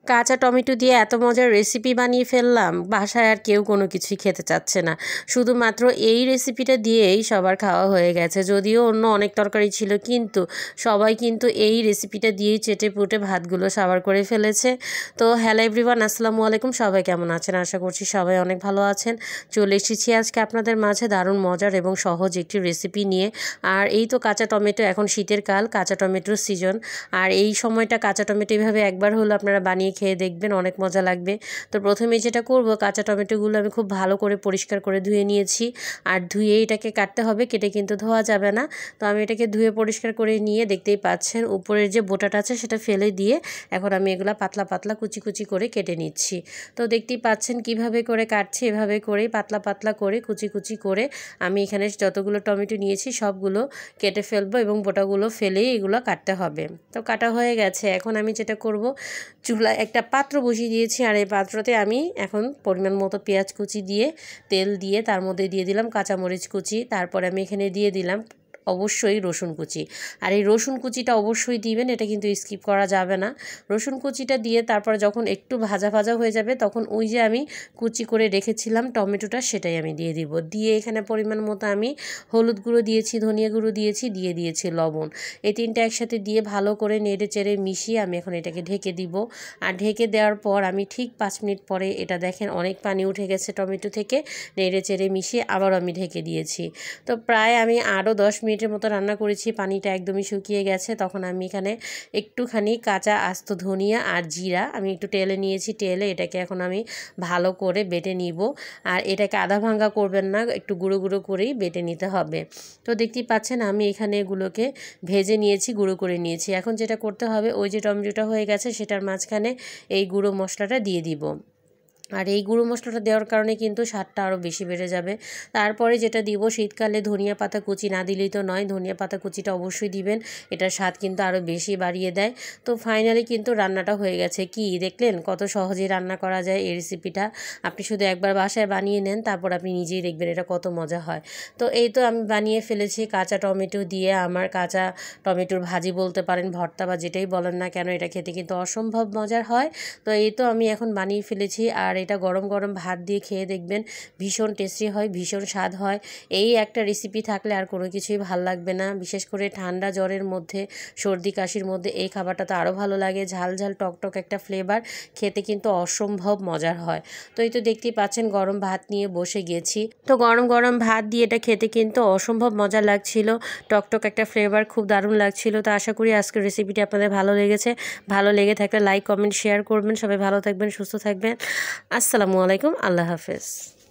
কাঁচা টমেটো দিয়ে এত মজার রেসিপি বানিয়ে ফেললাম, বাসায় আর কেউ কোনো কিছুই খেতে চাচ্ছে না। শুধুমাত্র এই রেসিপিটা দিয়েই সবার খাওয়া হয়ে গেছে। যদিও অন্য অনেক তরকারি ছিল, কিন্তু সবাই কিন্তু এই রেসিপিটা দিয়েই চেটে পুটে ভাতগুলো সাবার করে ফেলেছে। তো হ্যালো এভরিওয়ান, আসসালামু আলাইকুম। সবাই কেমন আছেন? আশা করছি সবাই অনেক ভালো আছেন। চলে এসেছি আজকে আপনাদের মাঝে দারুণ মজার এবং সহজ একটি রেসিপি নিয়ে। আর এই তো কাঁচা টমেটো, এখন শীতের কাল, কাঁচা টমেটোর সিজন। আর এই সময়টা কাঁচা টমেটো এভাবে একবার হলো আপনারা বানিয়ে খেয়ে দেখবেন, অনেক মজা লাগবে। তো প্রথমে যেটা করব, কাঁচা টমেটোগুলো আমি খুব ভালো করে পরিষ্কার করে ধুয়ে নিয়েছি। আর ধুয়ে এটাকে কাটতে হবে, কেটে কিন্তু ধোয়া যাবে না। তো আমি এটাকে ধুয়ে পরিষ্কার করে নিয়ে, দেখতেই পাচ্ছেন উপরের যে বোটাটা আছে সেটা ফেলে দিয়ে এখন আমি এগুলা পাতলা পাতলা কুচি কুচি করে কেটে নিচ্ছি। তো দেখতেই পাচ্ছেন কিভাবে করে কাটছি, এভাবে করেই পাতলা পাতলা করে কুচি কুচি করে আমি এখানে যতগুলো টমেটো নিয়েছি সবগুলো কেটে ফেলবো এবং বোটাগুলো ফেলেই এগুলো কাটতে হবে। তো কাটা হয়ে গেছে। এখন আমি যেটা করব, চুলায় একটা পাত্র বসিয়ে দিয়েছি। আর এই পাত্রতে আমি এখন পরিমাণ মতো পেঁয়াজ কুচি দিয়ে, তেল দিয়ে তার মধ্যে দিয়ে দিলাম কাঁচামরিচ কুচি। তারপর আমি এখানে দিয়ে দিলাম অবশ্যই রসুন কুচি। আর এই রসুন কুচিটা অবশ্যই দিবেন, এটা কিন্তু স্কিপ করা যাবে না। রসুন কুচিটা দিয়ে তারপর যখন একটু ভাজা ভাজা হয়ে যাবে, তখন ওই যে আমি কুচি করে রেখেছিলাম টমেটোটা, সেটাই আমি দিয়ে দিব। দিয়ে এখানে পরিমাণ মতো আমি হলুদ গুঁড়ো দিয়েছি, ধনিয়া গুঁড়ো দিয়েছি, দিয়ে দিয়েছি লবণ। এই তিনটা একসাথে দিয়ে ভালো করে নেড়ে চেড়ে মিশিয়ে আমি এখন এটাকে ঢেকে দিব। আর ঢেকে দেওয়ার পর আমি ঠিক 5 মিনিট পরে এটা দেখেন অনেক পানি উঠে গেছে টমেটো থেকে। নেড়ে চেড়ে মিশিয়ে আবার আমি ঢেকে দিয়েছি। তো প্রায় আমি আরও 10 মিনিটের মতো রান্না করেছি। পানিটা একদমই শুকিয়ে গেছে। তখন আমি এখানে একটুখানি কাঁচা আস্ত ধনিয়া আর জিরা আমি একটু টেলে নিয়েছি। টেলে এটাকে এখন আমি ভালো করে বেটে নিব। আর এটাকে আধা ভাঙ্গা করবেন না, একটু গুঁড়ো গুঁড়ো করেই বেটে নিতে হবে। তো দেখতেই পাচ্ছেন আমি এখানে এগুলোকে ভেজে নিয়েছি, গুঁড়ো করে নিয়েছি। এখন যেটা করতে হবে, ওই যে টমেটোটা হয়ে গেছে সেটার মাঝখানে এই গুঁড়ো মশলাটা দিয়ে দিব। আর এই গুঁড়ো মশলাটা দেওয়ার কারণে কিন্তু স্বাদটা আরও বেশি বেড়ে যাবে। তারপরে যেটা দিব, শীতকালে ধনিয়া পাতা কুচি না দিলেই তো নয়, ধনিয়া পাতা কুচিটা অবশ্যই দিবেন। এটার স্বাদ কিন্তু আরও বেশি বাড়িয়ে দেয়। তো ফাইনালি কিন্তু রান্নাটা হয়ে গেছে। কি দেখলেন কত সহজেই রান্না করা যায় এই রেসিপিটা? আপনি শুধু একবার বাসায় বানিয়ে নেন, তারপর আপনি নিজেই দেখবেন এটা কত মজা হয়। তো এই তো আমি বানিয়ে ফেলেছি কাঁচা টমেটো দিয়ে। আমার কাঁচা টমেটোর ভাজি বলতে পারেন, ভর্তা বা যেটাই বলেন না কেন, এটা খেতে কিন্তু অসম্ভব মজার হয়। তো এই তো আমি এখন বানিয়ে ফেলেছি। আর এটা গরম গরম ভাত দিয়ে খেয়ে দেখবেন, ভীষণ টেস্টি হয়, ভীষণ স্বাদ হয়। এই একটা রেসিপি থাকলে আর কোনো কিছুই ভাল লাগবে না। বিশেষ করে ঠান্ডা জ্বরের মধ্যে, সর্দি কাশির মধ্যে এই খাবারটা তো আরও ভালো লাগে। ঝাল ঝাল টকটক একটা ফ্লেভার, খেতে কিন্তু অসম্ভব মজার হয়। তো এই তো দেখতেই পাচ্ছেন গরম ভাত নিয়ে বসে গেছি। তো গরম গরম ভাত দিয়ে এটা খেতে কিন্তু অসম্ভব মজা লাগছিল। টকটক একটা ফ্লেভার, খুব দারুণ লাগছিল। তো আশা করি আজকের রেসিপিটি আপনাদের ভালো লেগেছে। ভালো লেগে থাকলে লাইক কমেন্ট শেয়ার করবেন। সবাই ভালো থাকবেন, সুস্থ থাকবেন। আসসালামু আলাইকুম, আল্লাহ হাফেজ।